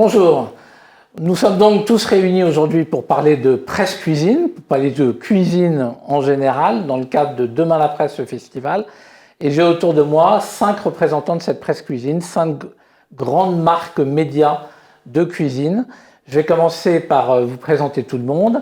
Bonjour, nous sommes donc tous réunis aujourd'hui pour parler de presse cuisine, pour parler de cuisine en général, dans le cadre de Demain la presse, le festival. Et j'ai autour de moi 5 représentants de cette presse cuisine, 5 grandes marques médias de cuisine. Je vais commencer par vous présenter tout le monde.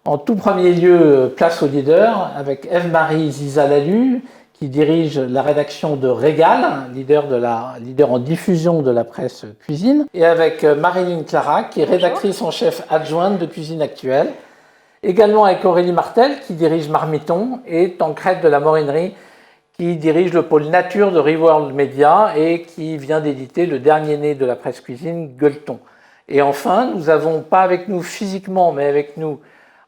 En tout premier lieu, place au leader, avec Ève-Marie Zizalalu, qui dirige la rédaction de Régal, leader en diffusion de la presse cuisine, et avec Marilyn Clara, qui est rédactrice en chef adjointe de Cuisine Actuelle. Également avec Aurélie Martel, qui dirige Marmiton, et Tancrède de la Morinerie, qui dirige le pôle nature de Reworld Media et qui vient d'éditer le dernier né de la presse cuisine, Gueuleton. Et enfin, nous n'avons pas avec nous physiquement, mais avec nous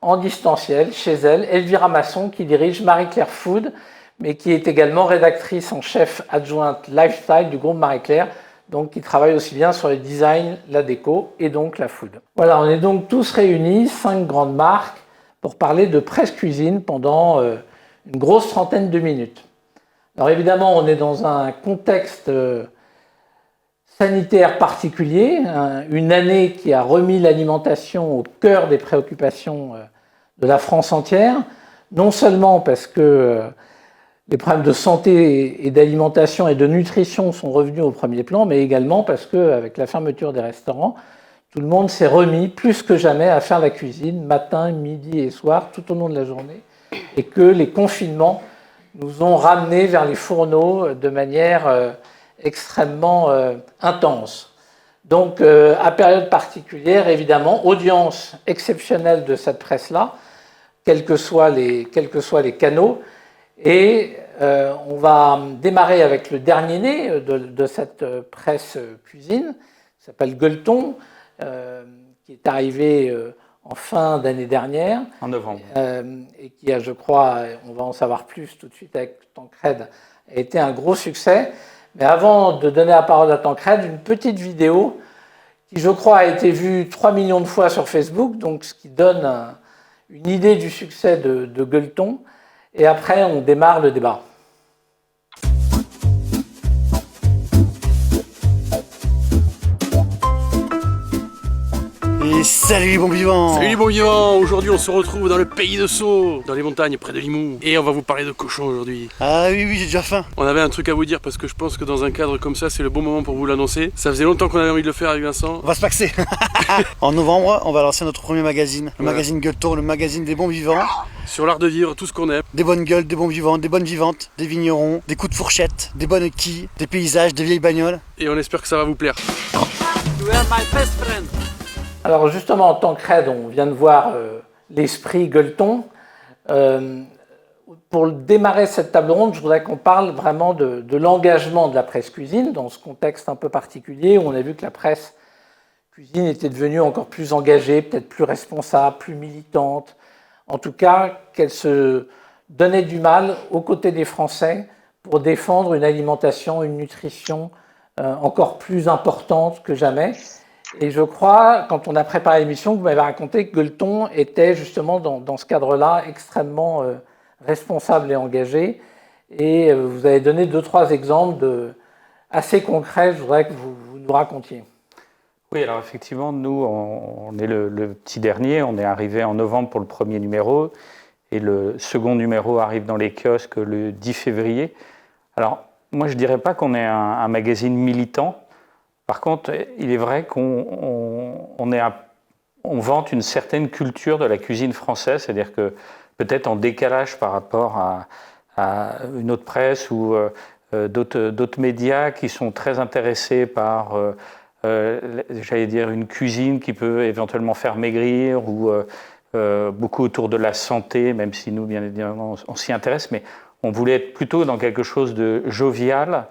en distanciel, chez elle, Elvira Masson, qui dirige Marie-Claire Food, mais qui est également rédactrice en chef adjointe lifestyle du groupe Marie-Claire, donc qui travaille aussi bien sur le design, la déco et donc la food. Voilà, on est donc tous réunis, 5 grandes marques, pour parler de presse cuisine pendant une grosse trentaine de minutes. Alors évidemment, on est dans un contexte sanitaire particulier, une année qui a remis l'alimentation au cœur des préoccupations de la France entière, non seulement parce que les problèmes de santé et d'alimentation et de nutrition sont revenus au premier plan, mais également parce qu'avec la fermeture des restaurants, tout le monde s'est remis plus que jamais à faire la cuisine, matin, midi et soir, tout au long de la journée, et que les confinements nous ont ramenés vers les fourneaux de manière extrêmement intense. Donc, à période particulière, évidemment, audience exceptionnelle de cette presse-là, quels que soient les canaux. Et on va démarrer avec le dernier né de cette presse cuisine, qui s'appelle Gueuleton, qui est arrivé en fin d'année dernière. En novembre. Et qui a, je crois, on va en savoir plus tout de suite avec Tancrède, a été un gros succès. Mais avant de donner la parole à Tancrède, une petite vidéo qui, je crois, a été vue 3 millions de fois sur Facebook, donc ce qui donne une idée du succès de Gueuleton. Et après, on démarre le débat. Et salut les bons vivants! Salut les bons vivants! Aujourd'hui on se retrouve dans le pays de Sceaux, dans les montagnes près de Limoux. Et on va vous parler de cochons aujourd'hui. Ah oui, j'ai déjà faim. On avait un truc à vous dire parce que je pense que dans un cadre comme ça, c'est le bon moment pour vous l'annoncer. Ça faisait longtemps qu'on avait envie de le faire avec Vincent. On va se paxer. En novembre, on va lancer notre premier magazine. Le magazine Gueuleton, le magazine des bons vivants. Sur l'art de vivre, tout ce qu'on aime. Des bonnes gueules, des bons vivants, des bonnes vivantes, des vignerons, des coups de fourchette, des bonnes quilles, des paysages, des vieilles bagnoles. Et on espère que ça va vous plaire. You are my best friend. Alors justement, en Tancrède, on vient de voir l'esprit Gueuleton. Pour démarrer cette table ronde, je voudrais qu'on parle vraiment de l'engagement de la presse cuisine dans ce contexte un peu particulier où on a vu que la presse cuisine était devenue encore plus engagée, peut-être plus responsable, plus militante. En tout cas, qu'elle se donnait du mal aux côtés des Français pour défendre une alimentation, une nutrition encore plus importante que jamais. Et je crois, quand on a préparé l'émission, vous m'avez raconté que Gueuleton était justement dans ce cadre-là extrêmement responsable et engagé. Et vous avez donné 2-3 exemples assez concrets, je voudrais que vous nous racontiez. Oui, alors effectivement, nous, on est le petit dernier. On est arrivé en novembre pour le premier numéro. Et le second numéro arrive dans les kiosques le 10 février. Alors, moi, je ne dirais pas qu'on est un magazine militant. Par contre, il est vrai qu'on vante une certaine culture de la cuisine française, c'est-à-dire que peut-être en décalage par rapport à une autre presse ou d'autres médias qui sont très intéressés par, j'allais dire, une cuisine qui peut éventuellement faire maigrir ou beaucoup autour de la santé, même si nous, bien évidemment, on s'y intéresse, mais on voulait être plutôt dans quelque chose de jovial.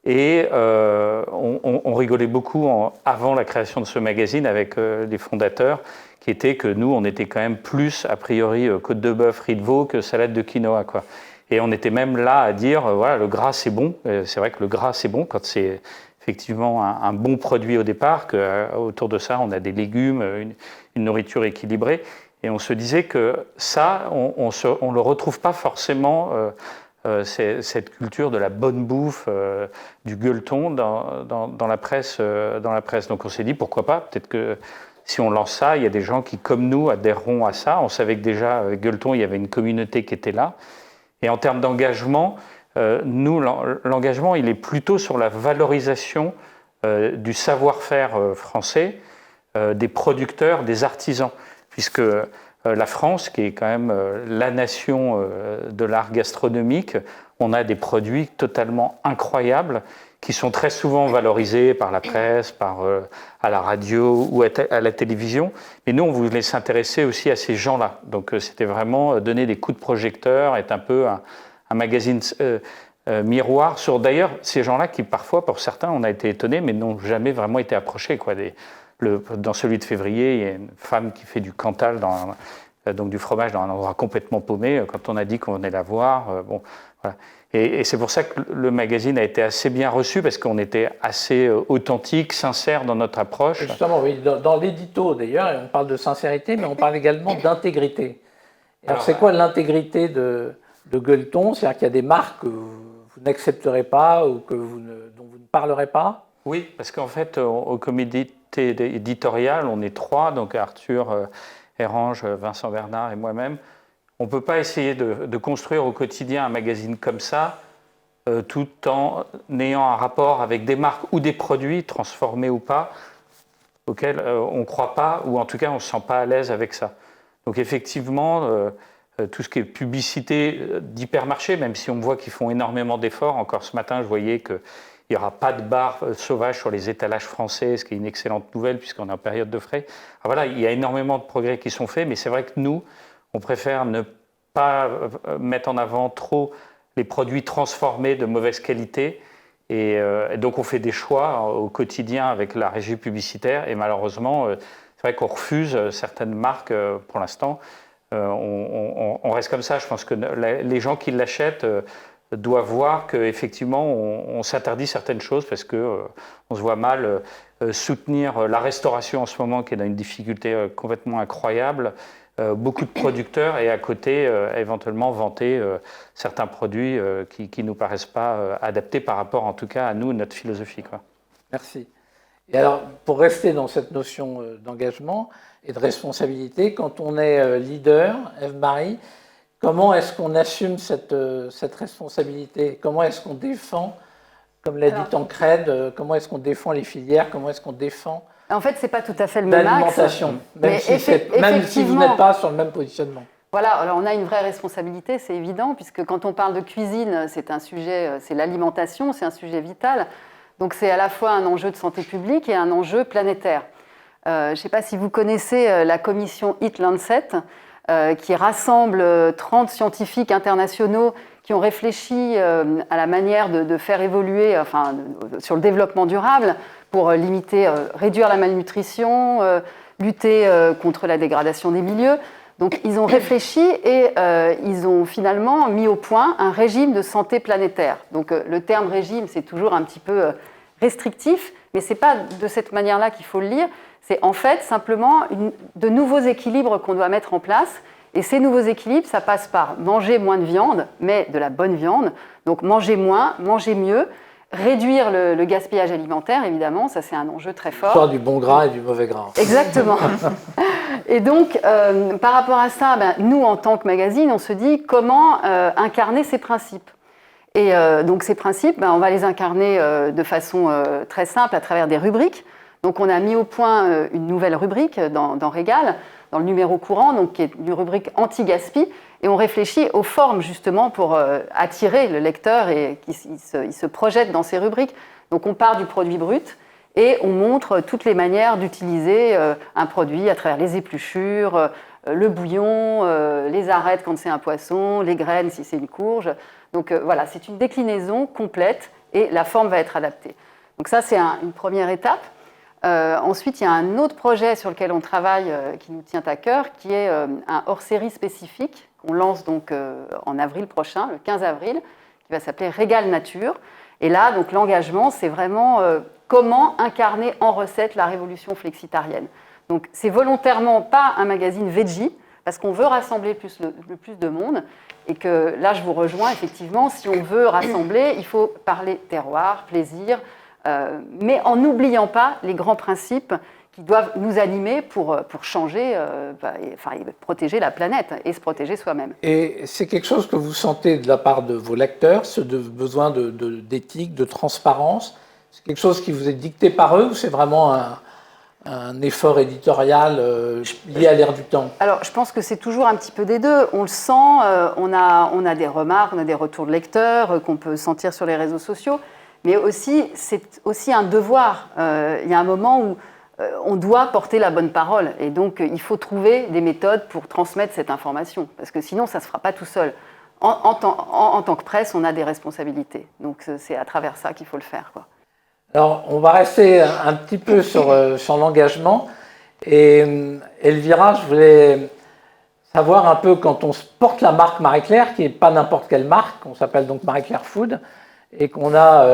Et on rigolait beaucoup avant la création de ce magazine avec les fondateurs, qui étaient que nous, on était quand même plus, a priori, côte de bœuf, riz de veau que salade de quinoa, quoi. Et on était même là à dire, voilà, le gras c'est bon. C'est vrai que le gras c'est bon quand c'est effectivement un bon produit au départ, qu'autour de ça, on a des légumes, une nourriture équilibrée. Et on se disait que ça, on ne le retrouve pas forcément cette culture de la bonne bouffe, du gueuleton dans la presse. Donc on s'est dit pourquoi pas, peut-être que si on lance ça, il y a des gens qui, comme nous, adhéreront à ça. On savait que déjà, avec Gueuleton, il y avait une communauté qui était là. Et en termes d'engagement, nous, l'engagement, il est plutôt sur la valorisation du savoir-faire français, des producteurs, des artisans, puisque la France, qui est quand même la nation de l'art gastronomique, on a des produits totalement incroyables qui sont très souvent valorisés par la presse, à la radio ou à la télévision. Mais nous, on voulait s'intéresser aussi à ces gens-là. Donc c'était vraiment donner des coups de projecteur, être un peu un magazine miroir sur d'ailleurs ces gens-là qui parfois, pour certains, on a été étonnés, mais n'ont jamais vraiment été approchés. Dans celui de février, il y a une femme qui fait du Cantal, donc du fromage dans un endroit complètement paumé. Quand on a dit qu'on venait la voir, voilà. Et c'est pour ça que le magazine a été assez bien reçu, parce qu'on était assez authentique, sincère dans notre approche. Justement, oui, dans l'édito d'ailleurs, on parle de sincérité, mais on parle également d'intégrité. Alors c'est quoi l'intégrité de Gueuleton? C'est-à-dire qu'il y a des marques que vous n'accepterez pas ou dont vous ne parlerez pas? Oui, parce qu'en fait, au comité éditorial, on est 3, donc Arthur Errange, Vincent Bernard et moi-même. On ne peut pas essayer de construire au quotidien un magazine comme ça, tout en ayant un rapport avec des marques ou des produits, transformés ou pas, auxquels on ne croit pas, ou en tout cas on ne se sent pas à l'aise avec ça. Donc effectivement, tout ce qui est publicité d'hypermarché, même si on voit qu'ils font énormément d'efforts. Encore ce matin, je voyais qu'il n'y aura pas de bar sauvage sur les étalages français, ce qui est une excellente nouvelle puisqu'on est en période de frais. Alors voilà, il y a énormément de progrès qui sont faits, mais c'est vrai que nous, on préfère ne pas mettre en avant trop les produits transformés de mauvaise qualité. Et donc on fait des choix au quotidien avec la régie publicitaire. Et malheureusement, c'est vrai qu'on refuse certaines marques pour l'instant. On reste comme ça. Je pense que les gens qui l'achètent doivent voir qu'effectivement on s'interdit certaines choses parce qu'on se voit mal soutenir la restauration en ce moment qui est dans une difficulté complètement incroyable. Beaucoup de producteurs et à côté éventuellement vanter certains produits qui ne nous paraissent pas adaptés par rapport en tout cas à nous, notre philosophie. Merci. Et alors, pour rester dans cette notion d'engagement et de responsabilité, quand on est leader, Ève-Marie, comment est-ce qu'on assume cette responsabilité? Comment est-ce qu'on défend, comme l'a dit Tancred, comment est-ce qu'on défend les filières? Comment est-ce qu'on défend en fait, ce n'est pas tout à fait le même axe. L'alimentation, même si vous n'êtes pas sur le même positionnement. Voilà, alors on a une vraie responsabilité, c'est évident, puisque quand on parle de cuisine, c'est un sujet, c'est l'alimentation, c'est un sujet vital. Donc c'est à la fois un enjeu de santé publique et un enjeu planétaire. Je ne sais pas si vous connaissez la commission Eat Lancet, qui rassemble 30 scientifiques internationaux qui ont réfléchi à la manière de faire évoluer, sur le développement durable, pour réduire la malnutrition, lutter contre la dégradation des milieux. Donc ils ont réfléchi et ils ont finalement mis au point un régime de santé planétaire. Donc le terme régime, c'est toujours un petit peu restrictif, mais ce n'est pas de cette manière-là qu'il faut le lire. C'est en fait simplement de nouveaux équilibres qu'on doit mettre en place. Et ces nouveaux équilibres, ça passe par manger moins de viande, mais de la bonne viande. Donc manger moins, manger mieux. Réduire le gaspillage alimentaire, évidemment, ça c'est un enjeu très fort. L'histoire du bon gras et du mauvais gras. Exactement. Et donc, par rapport à ça, nous, en tant que magazine, on se dit comment incarner ces principes. Et donc ces principes, on va les incarner de façon très simple à travers des rubriques. Donc on a mis au point une nouvelle rubrique dans Régal, dans le numéro courant, donc, qui est une rubrique anti-gaspi. Et on réfléchit aux formes justement pour attirer le lecteur et qu'il se projette dans ces rubriques. Donc on part du produit brut et on montre toutes les manières d'utiliser un produit à travers les épluchures, le bouillon, les arêtes quand c'est un poisson, les graines si c'est une courge. Donc voilà, c'est une déclinaison complète et la forme va être adaptée. Donc ça c'est une première étape. Ensuite, il y a un autre projet sur lequel on travaille qui nous tient à cœur, qui est un hors-série spécifique qu'on lance donc en avril prochain, le 15 avril, qui va s'appeler Régal Nature. Et là, donc l'engagement, c'est vraiment comment incarner en recette la révolution flexitarienne. Donc, c'est volontairement pas un magazine veggie, parce qu'on veut rassembler le plus de monde. Et que là, je vous rejoins, effectivement, si on veut rassembler, il faut parler terroir, plaisir, mais en n'oubliant pas les grands principes qui doivent nous animer pour changer, protéger la planète et se protéger soi-même. Et c'est quelque chose que vous sentez de la part de vos lecteurs, ce besoin d'éthique, de transparence. C'est quelque chose qui vous est dicté par eux ou c'est vraiment un effort éditorial lié à l'ère du temps? Alors, je pense que c'est toujours un petit peu des deux. On le sent, on a des remarques, on a des retours de lecteurs qu'on peut sentir sur les réseaux sociaux, mais aussi, c'est aussi un devoir. Il y a un moment où on doit porter la bonne parole, et donc il faut trouver des méthodes pour transmettre cette information, parce que sinon, ça ne se fera pas tout seul. En tant que presse, on a des responsabilités, donc c'est à travers ça qu'il faut le faire, quoi. Alors, on va rester un petit peu sur l'engagement. Et Elvira, je voulais savoir un peu, quand on porte la marque Marie-Claire, qui n'est pas n'importe quelle marque, on s'appelle donc Marie-Claire Food, et qu'on a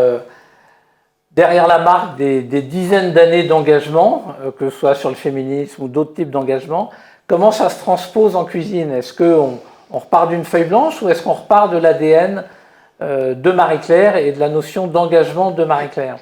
derrière la marque des dizaines d'années d'engagement, que ce soit sur le féminisme ou d'autres types d'engagement, comment ça se transpose en cuisine? Est-ce qu'on repart d'une feuille blanche ou est-ce qu'on repart de l'ADN de Marie-Claire et de la notion d'engagement de Marie-Claire?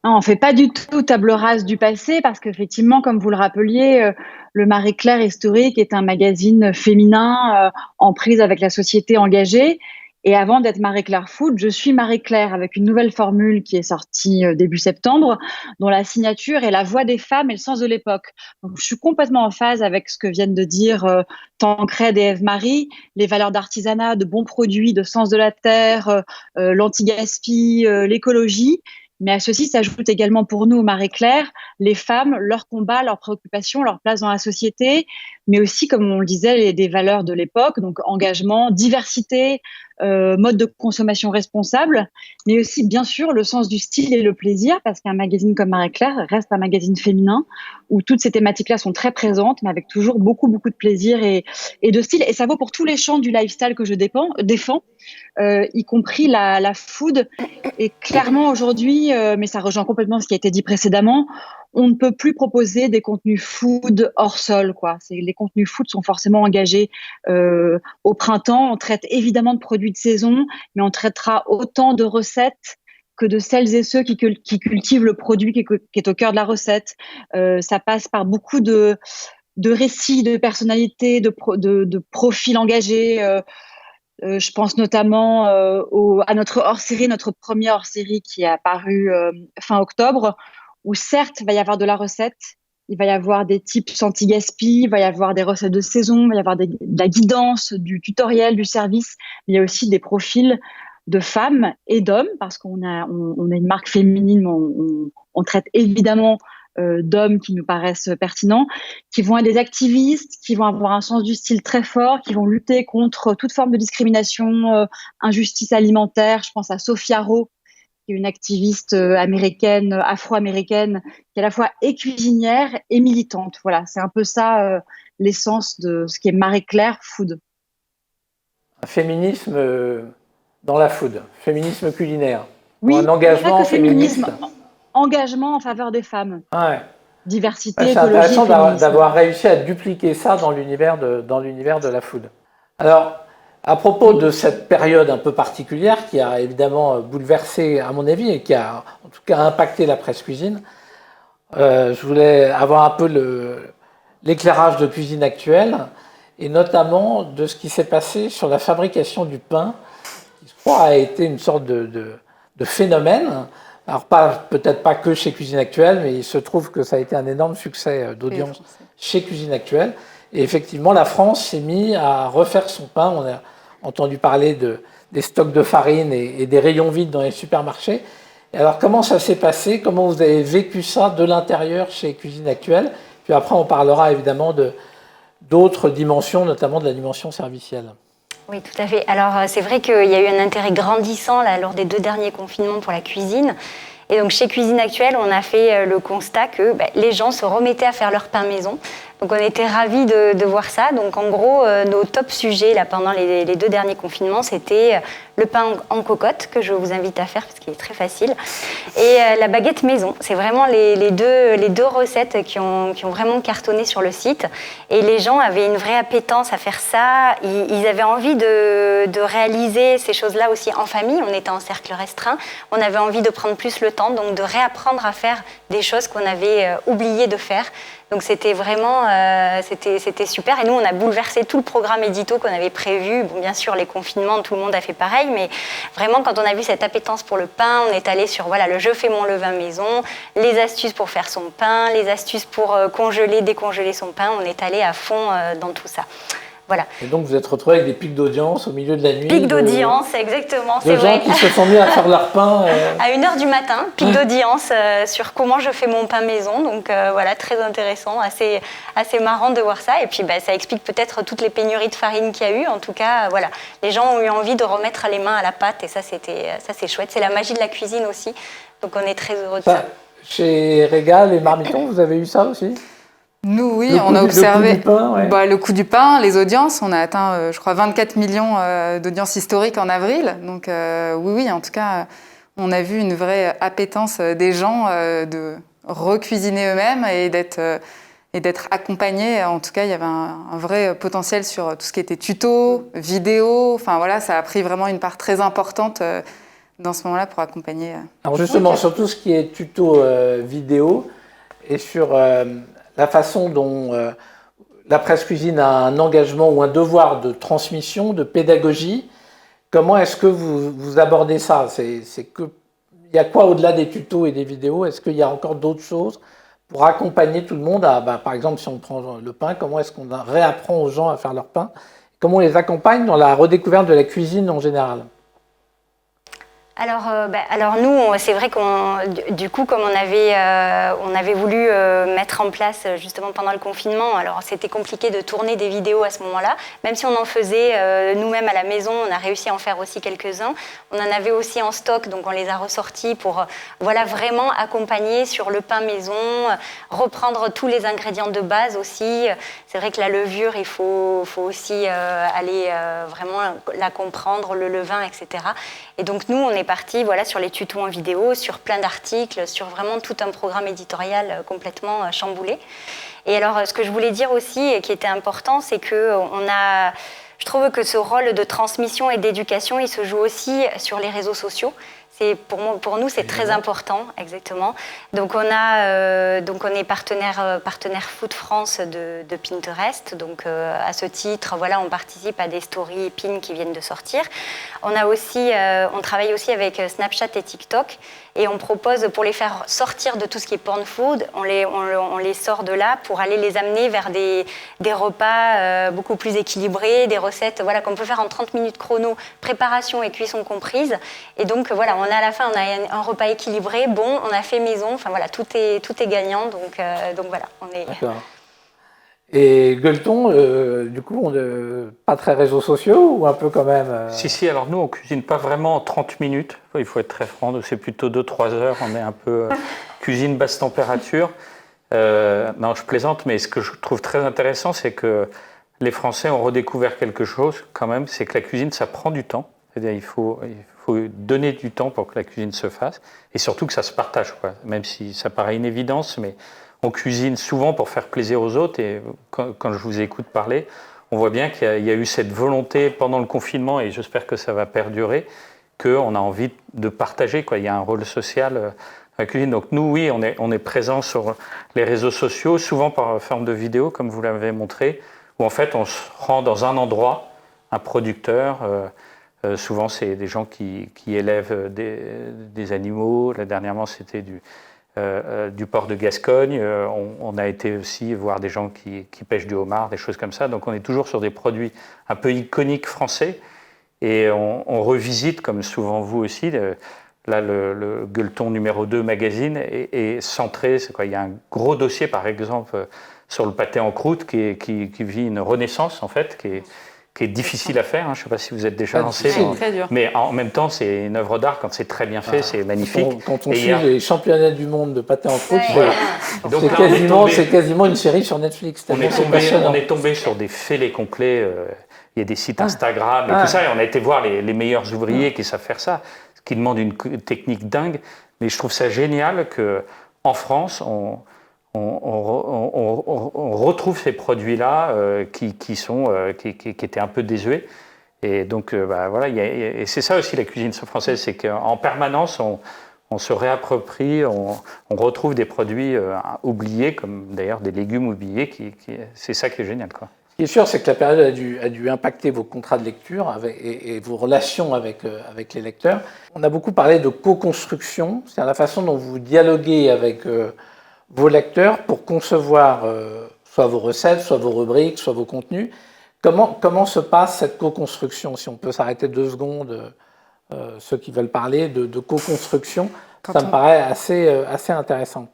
Non, on ne fait pas du tout table rase du passé parce qu'effectivement, comme vous le rappeliez, le Marie-Claire historique est un magazine féminin en prise avec la société engagée. Et avant d'être Marie-Claire Food, je suis Marie-Claire avec une nouvelle formule qui est sortie début septembre, dont la signature est la voix des femmes et le sens de l'époque. Donc, je suis complètement en phase avec ce que viennent de dire Tancred et Ève-Marie, les valeurs d'artisanat, de bons produits, de sens de la terre, l'anti-gaspi, l'écologie. Mais à ceci s'ajoute également pour nous, Marie-Claire, les femmes, leurs combats, leurs préoccupations, leur place dans la société, mais aussi, comme on le disait, des valeurs de l'époque, donc engagement, diversité, mode de consommation responsable, mais aussi, bien sûr, le sens du style et le plaisir, parce qu'un magazine comme Marie-Claire reste un magazine féminin où toutes ces thématiques-là sont très présentes, mais avec toujours beaucoup de plaisir et de style. Et ça vaut pour tous les champs du lifestyle que je défends, y compris la food. Et clairement, aujourd'hui, mais ça rejoint complètement ce qui a été dit précédemment, on ne peut plus proposer des contenus food hors sol, quoi. Les contenus food sont forcément engagés au printemps. On traite évidemment de produits de saison, mais on traitera autant de recettes que de celles et ceux qui cultivent le produit qui est au cœur de la recette. Ça passe par beaucoup de récits, de personnalités, de profils engagés. Je pense notamment à notre hors-série, notre premier hors-série qui est apparu fin octobre, où certes, il va y avoir de la recette, il va y avoir des tips anti-gaspi, il va y avoir des recettes de saison, il va y avoir de la guidance, du tutoriel, du service. Mais il y a aussi des profils de femmes et d'hommes, parce qu'on a une marque féminine, on traite évidemment d'hommes qui nous paraissent pertinents, qui vont être des activistes, qui vont avoir un sens du style très fort, qui vont lutter contre toute forme de discrimination, injustice alimentaire. Je pense à Sophia Rowe, qui est une activiste américaine, afro-américaine, qui est à la fois cuisinière et militante. Voilà, c'est un peu ça l'essence de ce qui est Marie-Claire Food. Un féminisme dans la food, féminisme culinaire. Oui, un engagement féministe. Engagement en faveur des femmes. Ouais. Diversité, c'est écologie, intéressant féminisme. d'avoir réussi à dupliquer ça dans l'univers de la food. Alors, à propos de cette période un peu particulière qui a évidemment bouleversé, à mon avis, et qui a en tout cas impacté la presse cuisine, je voulais avoir un peu l'éclairage de Cuisine Actuelle, et notamment de ce qui s'est passé sur la fabrication du pain, qui je crois a été une sorte de phénomène. Alors peut-être pas que chez Cuisine Actuelle, mais il se trouve que ça a été un énorme succès d'audience chez Cuisine Actuelle. Et effectivement, la France s'est mise à refaire son pain. On a entendu parler des stocks de farine et des rayons vides dans les supermarchés. Et alors, comment ça s'est passé? Comment vous avez vécu ça de l'intérieur chez Cuisine Actuelle? Puis après, on parlera évidemment d'autres dimensions, notamment de la dimension servicielle. Oui, tout à fait. Alors, c'est vrai qu'il y a eu un intérêt grandissant là, lors des 2 derniers confinements pour la cuisine. Et donc, chez Cuisine Actuelle, on a fait le constat que les gens se remettaient à faire leur pain maison. Donc on était ravis de voir ça. Donc en gros, nos top sujets là, pendant les 2 derniers confinements, c'était le pain en cocotte, que je vous invite à faire parce qu'il est très facile, et la baguette maison. C'est vraiment les deux recettes qui ont vraiment cartonné sur le site. Et les gens avaient une vraie appétence à faire ça. Ils avaient envie de réaliser ces choses-là aussi en famille. On était en cercle restreint. On avait envie de prendre plus le temps, donc de réapprendre à faire des choses qu'on avait oublié de faire. Donc c'était vraiment c'était super. Et nous, on a bouleversé tout le programme édito qu'on avait prévu. Bon, bien sûr, les confinements, tout le monde a fait pareil, mais vraiment, quand on a vu cette appétence pour le pain, on est allé sur le je fais mon levain maison, les astuces pour faire son pain, les astuces pour congeler, décongeler son pain. On est allé à fond dans tout ça. Voilà. Et donc vous êtes retrouvé avec des pics d'audience au milieu de la nuit. Pics d'audience, exactement. De gens qui se sont mis à faire leur pain. À 1h du matin, pic d'audience sur comment je fais mon pain maison. Donc voilà, très intéressant, assez marrant de voir ça. Et puis ça explique peut-être toutes les pénuries de farine qu'il y a eu. En tout cas, voilà, les gens ont eu envie de remettre les mains à la pâte et ça c'est chouette. C'est la magie de la cuisine aussi. Donc on est très heureux de ça. Chez Régal et Marmiton, vous avez eu ça aussi ? Nous, oui, on a observé le coût du pain, ouais. Le coût du pain, les audiences. On a atteint, je crois, 24 millions d'audiences historiques en avril. Donc oui, en tout cas, on a vu une vraie appétence des gens de recuisiner eux-mêmes et d'être accompagnés. En tout cas, il y avait un vrai potentiel sur tout ce qui était tuto, vidéo. Enfin voilà, ça a pris vraiment une part très importante dans ce moment-là pour accompagner. Alors justement, sur tout ce qui est tuto vidéo et sur la façon dont la presse cuisine a un engagement ou un devoir de transmission, de pédagogie, comment est-ce que vous abordez ça ? Il y a quoi au-delà des tutos et des vidéos ? Est-ce qu'il y a encore d'autres choses pour accompagner tout le monde à, par exemple, si on prend le pain, comment est-ce qu'on réapprend aux gens à faire leur pain ? Comment on les accompagne dans la redécouverte de la cuisine en général ? Alors nous, c'est vrai du coup, comme on avait voulu mettre en place justement pendant le confinement, alors c'était compliqué de tourner des vidéos à ce moment-là, même si on en faisait nous-mêmes à la maison, on a réussi à en faire aussi quelques-uns. On en avait aussi en stock, donc on les a ressortis pour vraiment accompagner sur le pain maison, reprendre tous les ingrédients de base aussi. C'est vrai que la levure, il faut aussi aller vraiment la comprendre, le levain, etc. Et donc nous, on est parti sur les tutos en vidéo, sur plein d'articles, sur vraiment tout un programme éditorial complètement chamboulé. Et alors, ce que je voulais dire aussi, et qui était important, c'est que je trouve que ce rôle de transmission et d'éducation, il se joue aussi sur les réseaux sociaux. Pour nous, c'est très important, exactement. Donc on est partenaire Food France de Pinterest. Donc à ce titre, on participe à des stories pin qui viennent de sortir. On travaille aussi avec Snapchat et TikTok et on propose pour les faire sortir de tout ce qui est porn food, on les sort de là pour aller les amener vers des repas beaucoup plus équilibrés, des recettes qu'on peut faire en 30 minutes chrono, préparation et cuisson comprises. Et donc à la fin, on a un repas équilibré, bon, on a fait maison, tout est gagnant, donc voilà, on est... D'accord. Et Gueuleton, du coup, pas très réseaux sociaux ou un peu quand même Si, alors nous, on cuisine pas vraiment en 30 minutes, il faut être très franc, c'est plutôt 2-3 heures, on est un peu cuisine basse température. Non, je plaisante, mais ce que je trouve très intéressant, c'est que les Français ont redécouvert quelque chose quand même, c'est que la cuisine, ça prend du temps. C'est-à-dire il faut donner du temps pour que la cuisine se fasse et surtout que ça se partage, même si ça paraît une évidence, mais on cuisine souvent pour faire plaisir aux autres et quand je vous écoute parler, on voit bien qu'il y a eu cette volonté pendant le confinement et j'espère que ça va perdurer, qu'on a envie de partager, Il y a un rôle social à la cuisine. Donc nous, oui, on est présent sur les réseaux sociaux, souvent par forme de vidéo, comme vous l'avez montré, où en fait on se rend dans un endroit, un producteur, souvent, c'est des gens qui élèvent des animaux. Là, dernièrement, c'était du port de Gascogne. On a été aussi voir des gens qui pêchent du homard, des choses comme ça. Donc, on est toujours sur des produits un peu iconiques français. Et on revisite, comme souvent vous aussi, là, le Gueuleton numéro 2 magazine est centré. Il y a un gros dossier, par exemple, sur le pâté en croûte qui vit une renaissance, en fait, qui est difficile à faire. Je ne sais pas si vous êtes déjà lancé. C'est très dur. Mais en même temps, c'est une œuvre d'art. Quand c'est très bien fait, c'est magnifique. Quand on suit les championnats du monde de pâté en croûte, Donc c'est là, quasiment une série sur Netflix. on est tombé sur des fêlés complets. Il y a des sites Instagram et tout ça. Et on a été voir les meilleurs ouvriers qui savent faire ça, ce qui demande une technique dingue. Mais je trouve ça génial qu'en France, on retrouve ces produits-là qui étaient un peu désuets. Et donc, voilà, et c'est ça aussi la cuisine française, c'est qu'en permanence, on se réapproprie, on retrouve des produits oubliés, comme d'ailleurs des légumes oubliés. C'est ça qui est génial, quoi. Ce qui est sûr, c'est que la période a dû impacter vos contrats de lecture et vos relations avec les lecteurs. On a beaucoup parlé de co-construction, c'est-à-dire la façon dont vous dialoguez avec vos lecteurs pour concevoir soit vos recettes, soit vos rubriques, soit vos contenus. Comment se passe cette co-construction? Si on peut s'arrêter 2 secondes, ceux qui veulent parler de co-construction, ça me paraît assez intéressant.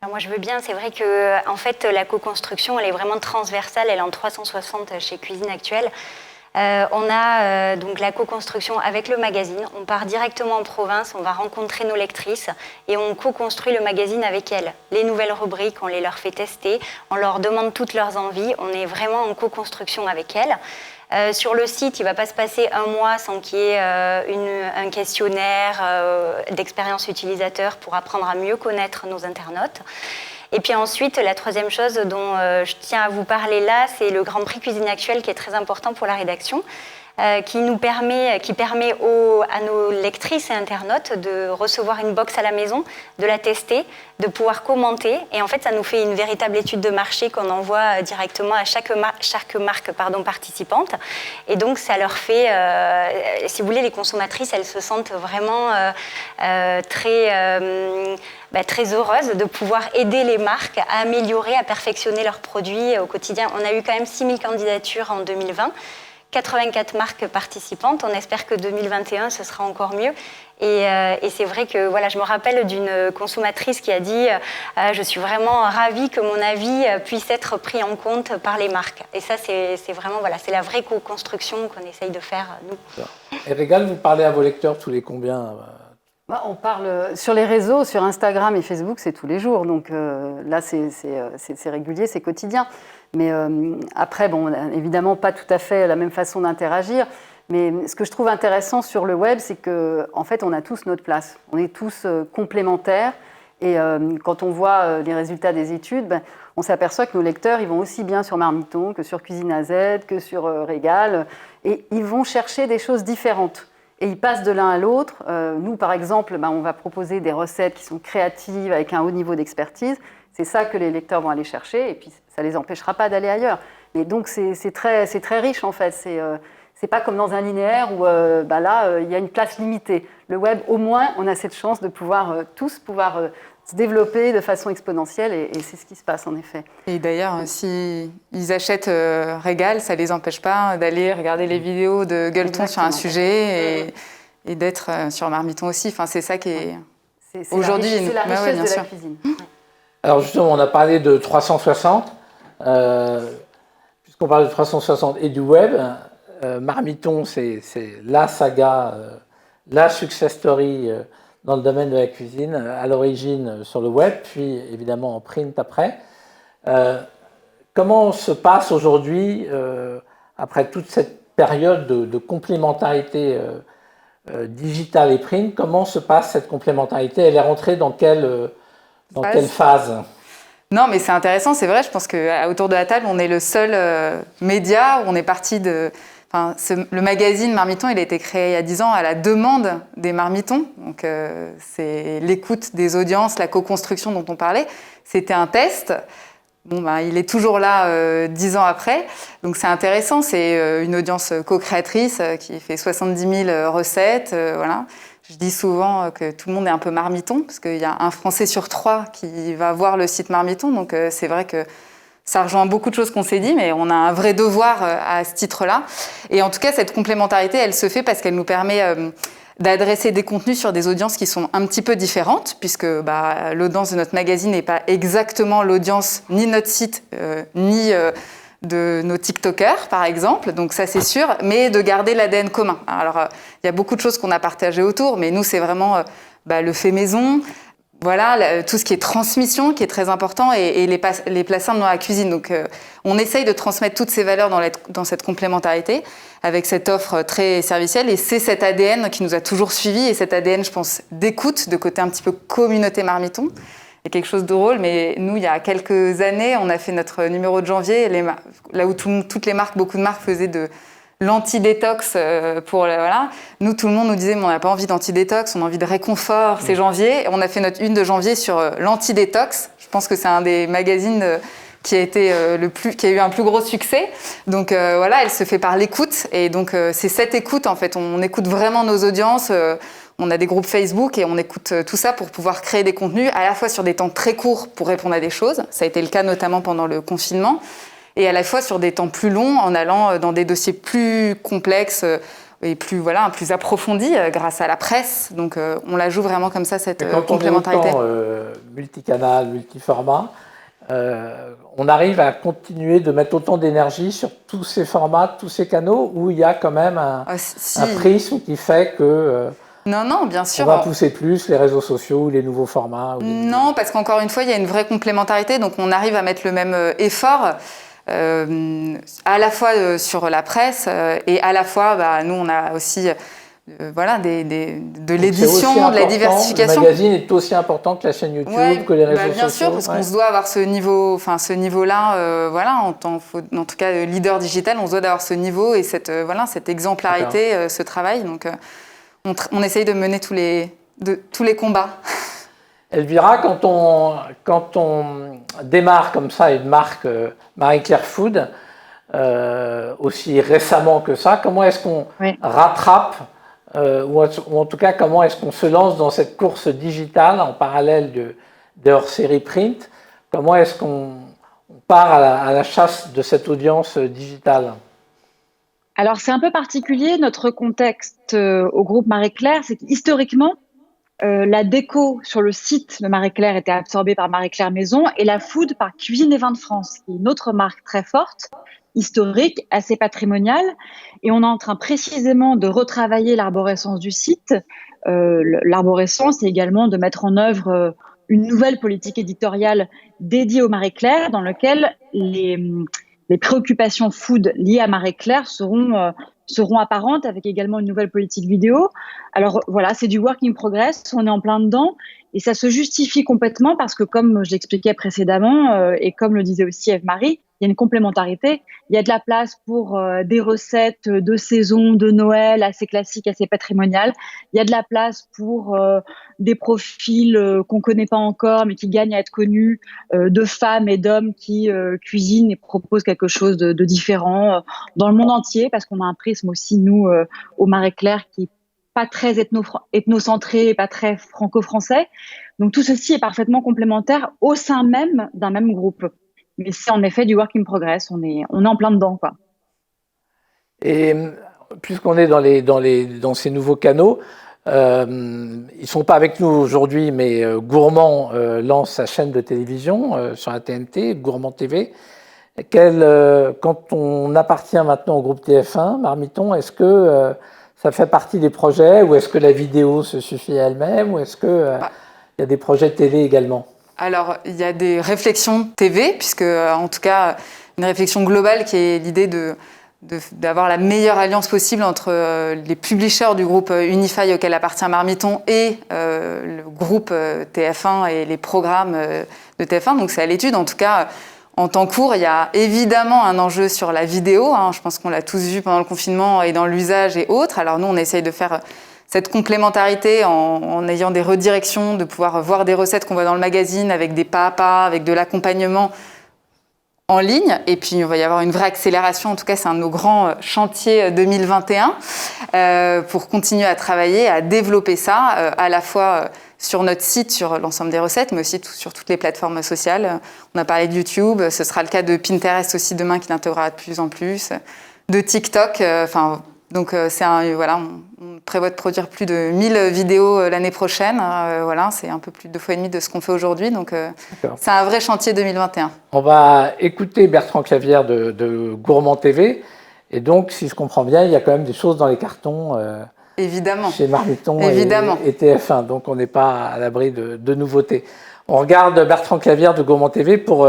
Alors moi je veux bien, c'est vrai que en fait, la co-construction elle est vraiment transversale, elle est en 360 chez Cuisine Actuelle. On a donc la co-construction avec le magazine, on part directement en province, on va rencontrer nos lectrices et on co-construit le magazine avec elles. Les nouvelles rubriques, on les leur fait tester, on leur demande toutes leurs envies, on est vraiment en co-construction avec elles. Sur le site, il ne va pas se passer un mois sans qu'il y ait un questionnaire d'expérience utilisateur pour apprendre à mieux connaître nos internautes. Et puis ensuite, la troisième chose dont je tiens à vous parler là, c'est le Grand Prix Cuisine Actuelle qui est très important pour la rédaction. Qui permet à nos lectrices et internautes de recevoir une box à la maison, de la tester, de pouvoir commenter. Et en fait, ça nous fait une véritable étude de marché qu'on envoie directement à chaque marque participante. Et donc, ça leur fait, si vous voulez, les consommatrices, elles se sentent vraiment très heureuses de pouvoir aider les marques à améliorer, à perfectionner leurs produits au quotidien. On a eu quand même 6000 candidatures en 2020. 84 marques participantes. On espère que 2021, ce sera encore mieux. Et c'est vrai que voilà, je me rappelle d'une consommatrice qui a dit je suis vraiment ravie que mon avis puisse être pris en compte par les marques. Et ça, c'est vraiment voilà, c'est la vraie co-construction qu'on essaye de faire, nous. Et Régal, vous parlez à vos lecteurs tous les combien? On parle sur les réseaux, sur Instagram et Facebook, c'est tous les jours. Donc là, c'est régulier, c'est quotidien. Mais après, bon, évidemment, pas tout à fait la même façon d'interagir. Mais ce que je trouve intéressant sur le web, c'est qu'en fait, on a tous notre place. On est tous complémentaires. Et quand on voit les résultats des études, on s'aperçoit que nos lecteurs, ils vont aussi bien sur Marmiton que sur Cuisine AZ, que sur Régal. Et ils vont chercher des choses différentes. Et ils passent de l'un à l'autre. Nous, par exemple, on va proposer des recettes qui sont créatives, avec un haut niveau d'expertise. C'est ça que les lecteurs vont aller chercher, et puis ça ne les empêchera pas d'aller ailleurs. Mais donc, c'est très riche, en fait. C'est pas comme dans un linéaire où, là, il y a une place limitée. Le web, au moins, on a cette chance de tous pouvoir se développer de façon exponentielle, et c'est ce qui se passe, en effet. Et d'ailleurs, s'ils achètent Régal, ça ne les empêche pas d'aller regarder les vidéos de Gueuleton. Exactement. Sur un sujet et d'être sur Marmiton aussi. Enfin, c'est ça qui est aujourd'hui... C'est la richesse de la cuisine. Alors justement, on a parlé de 360. Puisqu'on parle de 360 et du web, Marmiton, c'est la saga, la success story dans le domaine de la cuisine, à l'origine sur le web, puis évidemment en print après. Comment se passe aujourd'hui, après toute cette période de complémentarité digitale et print, comment se passe cette complémentarité? Elle est rentrée dans quelle phase? Non, mais c'est intéressant, c'est vrai. Je pense qu'autour de la table, on est le seul média où on est parti de... le magazine Marmiton, il a été créé il y a 10 ans à la demande des Marmitons. Donc, c'est l'écoute des audiences, la co-construction dont on parlait. C'était un test. Bon, il est toujours là 10 ans après. Donc, c'est intéressant. C'est une audience co-créatrice qui fait 70 000 recettes. Voilà. Je dis souvent que tout le monde est un peu Marmiton, parce qu'il y a un Français sur 3 qui va voir le site Marmiton. Donc, c'est vrai que ça rejoint beaucoup de choses qu'on s'est dit, mais on a un vrai devoir à ce titre-là. Et en tout cas, cette complémentarité, elle se fait parce qu'elle nous permet d'adresser des contenus sur des audiences qui sont un petit peu différentes, puisque l'audience de notre magazine n'est pas exactement l'audience ni de notre site, ni de nos TikTokers, par exemple, donc ça c'est sûr, mais de garder l'ADN commun. Alors, il y a beaucoup de choses qu'on a partagées autour, mais nous, c'est vraiment le fait maison, voilà, tout ce qui est transmission qui est très important et les plats simples dans la cuisine. Donc, on essaye de transmettre toutes ces valeurs dans cette complémentarité avec cette offre très servicielle. Et c'est cet ADN qui nous a toujours suivis et cet ADN, je pense, d'écoute, de côté un petit peu communauté Marmiton. Il y a quelque chose de drôle, mais nous, il y a quelques années, on a fait notre numéro de janvier, là où toutes les marques, beaucoup de marques faisaient de l'anti-détox voilà. Nous, tout le monde nous disait, mais on n'a pas envie d'anti-détox, on a envie de réconfort, c'est janvier. Et on a fait notre une de janvier sur l'anti-détox. Je pense que c'est un des magazines qui a été qui a eu un plus gros succès. Donc voilà, elle se fait par l'écoute. Et donc c'est cette écoute, en fait. On écoute vraiment nos audiences. On a des groupes Facebook et on écoute tout ça pour pouvoir créer des contenus à la fois sur des temps très courts pour répondre à des choses. Ça a été le cas notamment pendant le confinement. Et à la fois sur des temps plus longs en allant dans des dossiers plus complexes et plus approfondis grâce à la presse. Donc on la joue vraiment comme ça, cette complémentarité. Quand on est autant multicanal, multiformat, on arrive à continuer de mettre autant d'énergie sur tous ces formats, tous ces canaux, où il y a quand même un prisme qui fait que... Non, bien sûr. On va pousser plus les réseaux sociaux ou les nouveaux formats. Non, parce qu'encore une fois, il y a une vraie complémentarité. Donc on arrive à mettre le même effort. À la fois sur la presse et à la fois, nous, on a aussi de l'édition, de la diversification. Le magazine est aussi important que la chaîne YouTube, que les réseaux sociaux. Bien sûr, parce qu'on se doit avoir ce niveau-là, en tout cas leader digital, on se doit d'avoir ce niveau et cette exemplarité, ce travail. Donc, on essaye de mener tous les combats. Elvira, quand on démarre comme ça une marque Marie-Claire Food, aussi récemment que ça, comment est-ce qu'on rattrape, ou en tout cas comment est-ce qu'on se lance dans cette course digitale en parallèle de hors-série print? Comment est-ce qu'on part à la chasse de cette audience digitale? Alors c'est un peu particulier, notre contexte au groupe Marie-Claire, c'est qu'historiquement, la déco sur le site de Marie-Claire était absorbée par Marie-Claire Maison et la food par Cuisine et Vins de France, qui est une autre marque très forte, historique, assez patrimoniale. Et on est en train précisément de retravailler l'arborescence du site. L'arborescence, c'est également de mettre en œuvre une nouvelle politique éditoriale dédiée au Marie-Claire, dans laquelle les préoccupations food liées à Marie-Claire seront apparentes, avec également une nouvelle politique vidéo. Alors voilà, c'est du work in progress, on est en plein dedans et ça se justifie complètement parce que, comme je l'expliquais précédemment et comme le disait aussi Eve-Marie, il y a une complémentarité. Il y a de la place pour des recettes de saison, de Noël, assez classiques, assez patrimoniales. Il y a de la place pour des profils qu'on connaît pas encore, mais qui gagnent à être connus, de femmes et d'hommes qui cuisinent et proposent quelque chose de différent dans le monde entier, parce qu'on a un prisme aussi, nous, au Marie-Claire, qui est pas très ethnocentré, pas très franco-français. Donc tout ceci est parfaitement complémentaire au sein même d'un même groupe. Mais c'est en effet du work in progress, on est en plein dedans, quoi. Et puisqu'on est dans ces nouveaux canaux, ils ne sont pas avec nous aujourd'hui, mais Gourmand lance sa chaîne de télévision sur la TNT, Gourmand TV. Quand on appartient maintenant au groupe TF1, Marmiton, est-ce que ça fait partie des projets, ou est-ce que la vidéo se suffit à elle-même, ou est-ce qu'il y a des projets télé également? Alors, il y a des réflexions TV, puisque, en tout cas, une réflexion globale qui est l'idée d'avoir la meilleure alliance possible entre les publishers du groupe Unify auquel appartient Marmiton et le groupe TF1 et les programmes de TF1. Donc, c'est à l'étude. En tout cas, en temps court, il y a évidemment un enjeu sur la vidéo. Je pense qu'on l'a tous vu pendant le confinement et dans l'usage et autres. Alors, nous, on essaye de faire cette complémentarité en ayant des redirections, de pouvoir voir des recettes qu'on voit dans le magazine avec des pas à pas, avec de l'accompagnement en ligne. Et puis, il va y avoir une vraie accélération. En tout cas, c'est un de nos grands chantiers 2021 pour continuer à travailler, à développer ça, à la fois sur notre site, sur l'ensemble des recettes, mais aussi sur toutes les plateformes sociales. On a parlé de YouTube, ce sera le cas de Pinterest aussi demain, qui l'intégrera de plus en plus, de TikTok. Donc, c'est on prévoit de produire plus de 1000 vidéos l'année prochaine. Voilà, c'est un peu plus de 2,5 fois de ce qu'on fait aujourd'hui. Donc, c'est un vrai chantier 2021. On va écouter Bertrand Clavière de Gourmand TV. Et donc, si je comprends bien, il y a quand même des choses dans les cartons Évidemment. chez Marmiton Évidemment. et TF1. Donc, on n'est pas à l'abri de nouveautés. On regarde Bertrand Clavière de Gourmand TV pour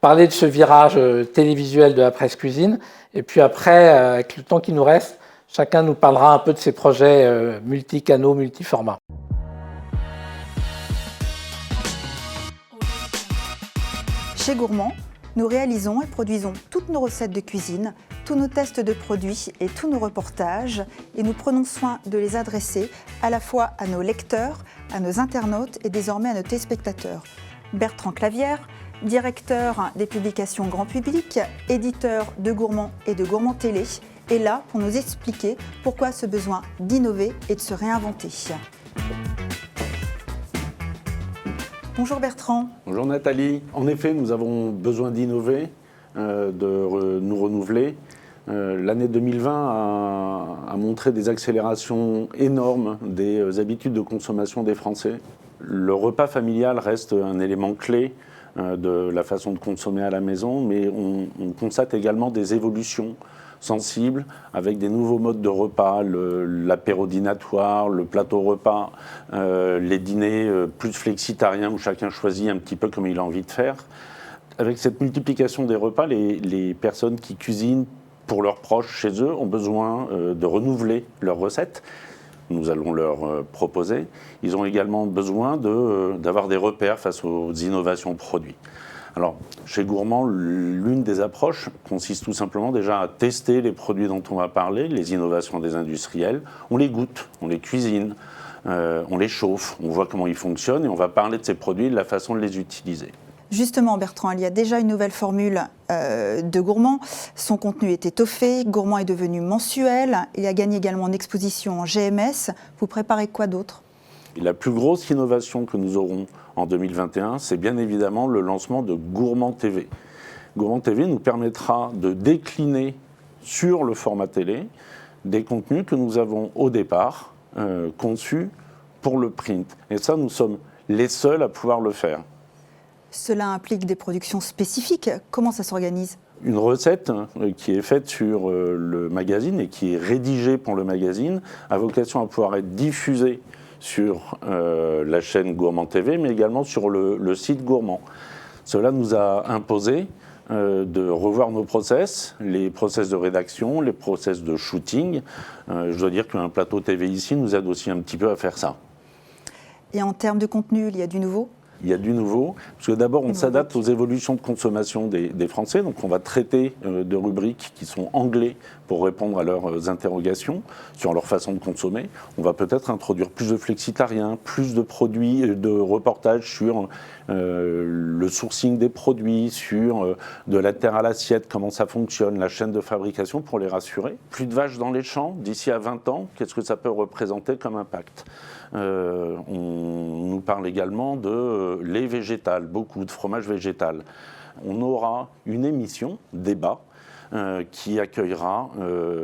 parler de ce virage télévisuel de la presse cuisine. Et puis après, avec le temps qui nous reste, chacun nous parlera un peu de ses projets multicanaux, multiformats. Chez Gourmand, nous réalisons et produisons toutes nos recettes de cuisine, tous nos tests de produits et tous nos reportages. Et nous prenons soin de les adresser à la fois à nos lecteurs, à nos internautes et désormais à nos téléspectateurs. Bertrand Clavière, directeur des publications grand public, éditeur de Gourmand et de Gourmand Télé, est là pour nous expliquer pourquoi ce besoin d'innover et de se réinventer. Bonjour Bertrand. Bonjour Nathalie. En effet, nous avons besoin d'innover, de nous renouveler. L'année 2020 a montré des accélérations énormes des habitudes de consommation des Français. Le repas familial reste un élément clé de la façon de consommer à la maison, mais on constate également des évolutions sensibles avec des nouveaux modes de repas, l'apéro dînatoire, le plateau repas, les dîners plus flexitariens où chacun choisit un petit peu comme il a envie de faire. Avec cette multiplication des repas, les personnes qui cuisinent pour leurs proches chez eux ont besoin de renouveler leurs recettes. Nous allons leur proposer. Ils ont également besoin d'avoir des repères face aux innovations produits. Alors, chez Gourmand, l'une des approches consiste tout simplement déjà à tester les produits dont on va parler, les innovations des industriels. On les goûte, on les cuisine, on les chauffe, on voit comment ils fonctionnent et on va parler de ces produits et de la façon de les utiliser. Justement, Bertrand, il y a déjà une nouvelle formule de Gourmand. Son contenu est étoffé, Gourmand est devenu mensuel, il a gagné également en exposition en GMS. Vous préparez quoi d'autre ? Et la plus grosse innovation que nous aurons en 2021, c'est bien évidemment le lancement de Gourmand TV. Gourmand TV nous permettra de décliner sur le format télé des contenus que nous avons au départ conçus pour le print. Et ça, nous sommes les seuls à pouvoir le faire. Cela implique des productions spécifiques. Comment ça s'organise ? Une recette qui est faite sur le magazine et qui est rédigée pour le magazine a vocation à pouvoir être diffusée sur la chaîne Gourmand TV, mais également sur le site Gourmand. Cela nous a imposé de revoir nos process, les process de rédaction, les process de shooting. Je dois dire qu'un plateau TV ici nous aide aussi un petit peu à faire ça. Et en termes de contenu, il y a du nouveau ? Il y a du nouveau, parce que d'abord on s'adapte aux évolutions de consommation des Français, donc on va traiter de rubriques qui sont anglais pour répondre à leurs interrogations sur leur façon de consommer. On va peut-être introduire plus de flexitariens, plus de produits, de reportages sur le sourcing des produits, sur de la terre à l'assiette, comment ça fonctionne, la chaîne de fabrication pour les rassurer. Plus de vaches dans les champs, d'ici à 20 ans, qu'est-ce que ça peut représenter comme impact ? On nous parle également de lait végétal, beaucoup de fromage végétal. On aura une émission, débat, qui accueillera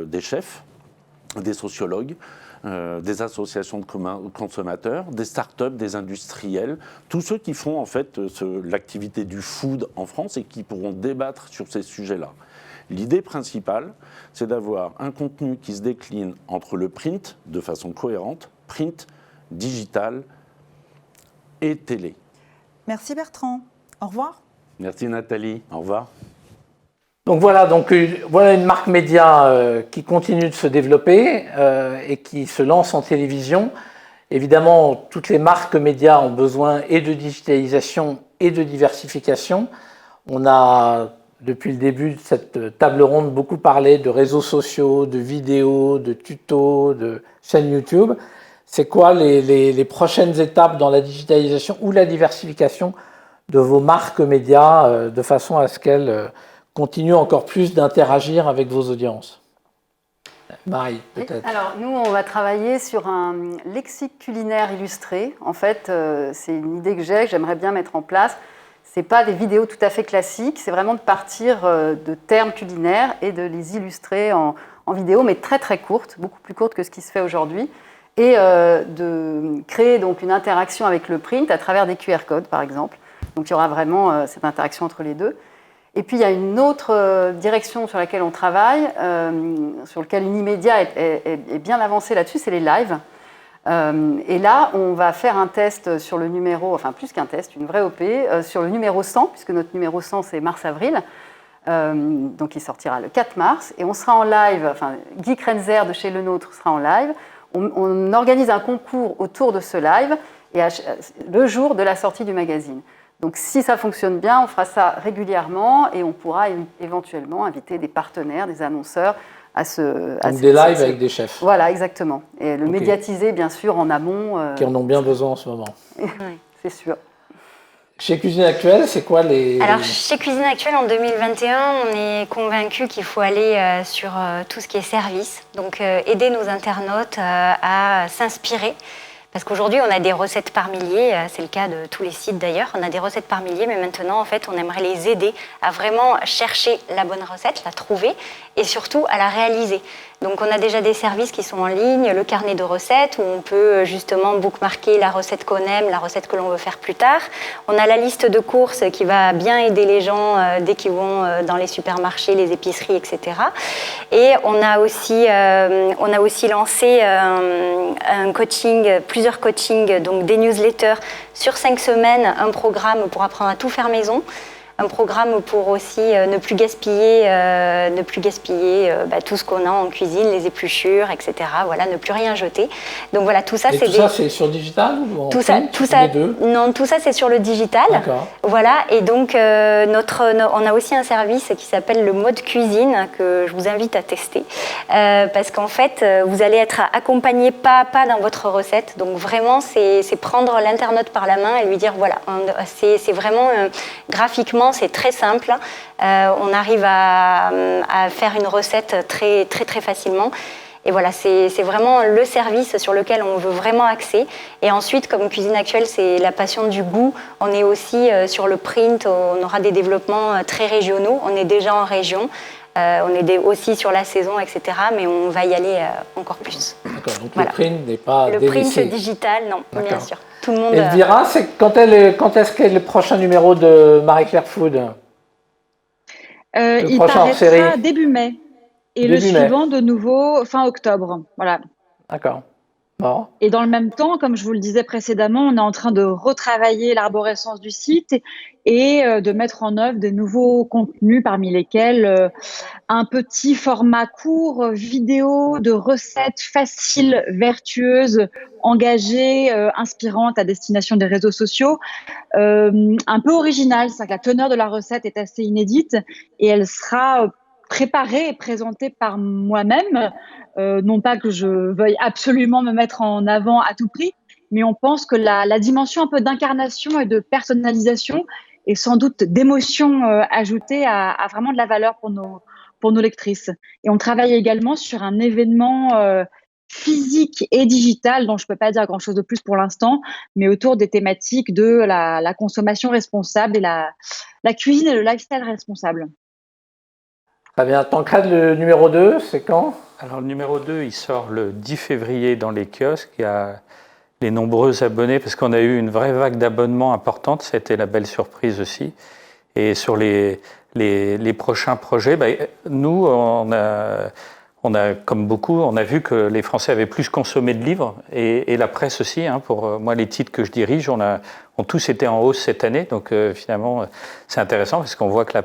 des chefs, des sociologues, des associations de consommateurs, des startups, des industriels, tous ceux qui font en fait l'activité du food en France et qui pourront débattre sur ces sujets-là. L'idée principale, c'est d'avoir un contenu qui se décline entre le print de façon cohérente, print, digital et télé. Merci Bertrand. Au revoir. Merci Nathalie. Au revoir. Donc voilà une marque média qui continue de se développer et qui se lance en télévision. Évidemment, toutes les marques médias ont besoin et de digitalisation et de diversification. On a, depuis le début de cette table ronde, beaucoup parlé de réseaux sociaux, de vidéos, de tutos, de chaînes YouTube. C'est quoi les prochaines étapes dans la digitalisation ou la diversification de vos marques médias de façon à ce qu'elles continuent encore plus d'interagir avec vos audiences? Marie, peut-être. Alors, nous, on va travailler sur un lexique culinaire illustré. En fait, c'est une idée que j'aimerais bien mettre en place. Ce n'est pas des vidéos tout à fait classiques, c'est vraiment de partir de termes culinaires et de les illustrer en en vidéo, mais très très courte, beaucoup plus courte que ce qui se fait aujourd'hui, et de créer donc une interaction avec le print à travers des QR codes, par exemple. Donc il y aura vraiment cette interaction entre les deux. Et puis il y a une autre direction sur laquelle on travaille, sur laquelle Unimédia est bien avancée là-dessus, c'est les lives. Et là, on va faire un test sur le numéro, enfin plus qu'un test, une vraie OP, sur le numéro 100, puisque notre numéro 100 c'est mars-avril, donc il sortira le 4 mars, et on sera en live, enfin Guy Krenzer de chez Le Nôtre sera en live. On organise un concours autour de ce live, et le jour de la sortie du magazine. Donc si ça fonctionne bien, on fera ça régulièrement, et on pourra éventuellement inviter des partenaires, des annonceurs, Donc des lives avec des chefs. Voilà, exactement. Et le médiatiser, bien sûr, en amont. Qui en ont bien besoin en ce moment. C'est sûr. Chez Cuisine Actuelle, c'est quoi les... Alors, chez Cuisine Actuelle, en 2021, on est convaincus qu'il faut aller sur tout ce qui est service. Donc, aider nos internautes à s'inspirer. Parce qu'aujourd'hui, on a des recettes par milliers, c'est le cas de tous les sites d'ailleurs, on a des recettes par milliers, mais maintenant, en fait, on aimerait les aider à vraiment chercher la bonne recette, la trouver, et surtout à la réaliser. Donc, on a déjà des services qui sont en ligne, le carnet de recettes, où on peut justement bookmarker la recette qu'on aime, la recette que l'on veut faire plus tard. On a la liste de courses qui va bien aider les gens dès qu'ils vont dans les supermarchés, les épiceries, etc. Et on a aussi lancé un coaching, plusieurs coachings, donc des newsletters sur 5 semaines, un programme pour apprendre à tout faire maison. Un programme pour aussi ne plus gaspiller tout ce qu'on a en cuisine, les épluchures, etc. Voilà, ne plus rien jeter. Donc voilà, tout ça, c'est ça, c'est sur digital ou en print, les deux ? Non, tout ça, c'est sur le digital. D'accord. Voilà, et donc on a aussi un service qui s'appelle le mode cuisine que je vous invite à tester, parce qu'en fait, vous allez être accompagné pas à pas dans votre recette. Donc vraiment, c'est prendre l'internaute par la main et lui dire voilà, c'est vraiment graphiquement. C'est très simple. On arrive à faire une recette très, très, très facilement. Et voilà, c'est vraiment le service sur lequel on veut vraiment axer. Et ensuite, comme Cuisine Actuelle, c'est la passion du goût, on est aussi sur le print, on aura des développements très régionaux. On est déjà en région. On est aussi sur la saison, etc. Mais on va y aller encore plus. D'accord, donc voilà. Le print n'est pas le délaissé. Print digital, non, bien sûr. Tout le monde. Elvira, quand est-ce qu'est le prochain numéro de Marie-Claire Food ? Il paraîtra début mai. Et le suivant, de nouveau, fin octobre. Voilà. D'accord. Bon. Et dans le même temps, comme je vous le disais précédemment, on est en train de retravailler l'arborescence du site et de mettre en œuvre de nouveaux contenus, parmi lesquels un petit format court vidéo de recettes faciles, vertueuses, engagées, inspirantes à destination des réseaux sociaux, un peu original, c'est-à-dire que la teneur de la recette est assez inédite et elle sera préparée et présentée par moi-même. Non pas que je veuille absolument me mettre en avant à tout prix, mais on pense que la dimension un peu d'incarnation et de personnalisation et sans doute d'émotion ajoutée a vraiment de la valeur pour nos lectrices. Et on travaille également sur un événement physique et digital dont je ne peux pas dire grand-chose de plus pour l'instant, mais autour des thématiques de la consommation responsable et la cuisine et le lifestyle responsable. Très bien. Tancred, le numéro 2, c'est quand ? Alors le numéro 2, il sort le 10 février dans les kiosques. Il y a les nombreux abonnés, parce qu'on a eu une vraie vague d'abonnements importante. C'était la belle surprise aussi. Et sur les prochains projets, nous, on a, comme beaucoup, on a vu que les Français avaient plus consommé de livres, et la presse aussi. Pour moi, les titres que je dirige, ont tous été en hausse cette année. Donc finalement, c'est intéressant parce qu'on voit que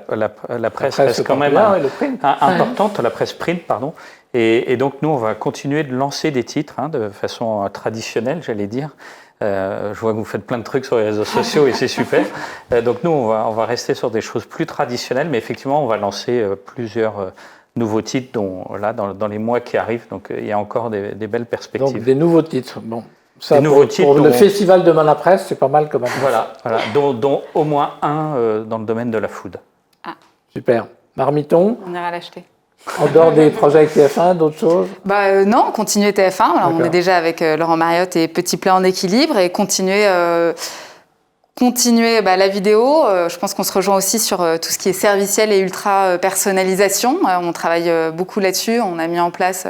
la presse reste quand même importante, la presse print, pardon. Et donc nous, on va continuer de lancer des titres de façon traditionnelle, j'allais dire. Je vois que vous faites plein de trucs sur les réseaux sociaux et c'est super. Donc nous, on va rester sur des choses plus traditionnelles, mais effectivement, on va lancer plusieurs nouveaux titres dans les mois qui arrivent. Donc il y a encore des belles perspectives. Donc des nouveaux titres. Bon. Ça, pour le festival Demain la Presse, c'est pas mal comme annonce. Voilà, dont au moins un dans le domaine de la food. Ah. Super. Marmiton. On ira l'acheter. En dehors des projets avec TF1, d'autres choses ? Non, continuer TF1. Alors, on est déjà avec Laurent Mariotte et Petit Plat en équilibre et continuer continuer la vidéo. Je pense qu'on se rejoint aussi sur tout ce qui est serviciel et ultra personnalisation. On travaille beaucoup là-dessus. On a mis en place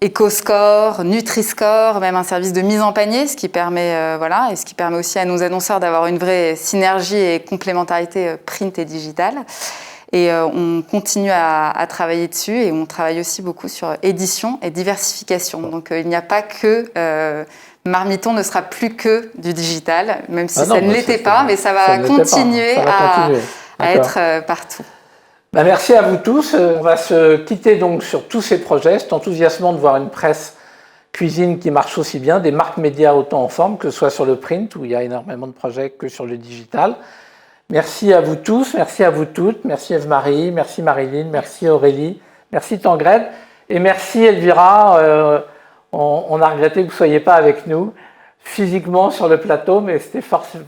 EcoScore, Nutri-Score, même un service de mise en panier, ce qui permet, et ce qui permet aussi à nos annonceurs d'avoir une vraie synergie et complémentarité print et digital. Et on continue à travailler dessus et on travaille aussi beaucoup sur édition et diversification. Donc il n'y a pas que Marmiton ne sera plus que du digital, même si ça ne l'était pas, mais ça va continuer à être partout. Merci à vous tous. On va se quitter donc sur tous ces projets. C'est enthousiasmant de voir une presse cuisine qui marche aussi bien, des marques médias autant en forme, que ce soit sur le print, où il y a énormément de projets, que sur le digital. Merci à vous tous, merci à vous toutes, merci Eve-Marie, merci Marilyn, merci Aurélie, merci Tancrède et merci Elvira. On a regretté que vous ne soyez pas avec nous physiquement sur le plateau, mais c'était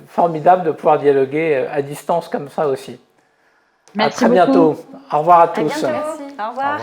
formidable de pouvoir dialoguer à distance comme ça aussi. Merci à très beaucoup. bientôt. Au revoir à tous. À bientôt. Au revoir.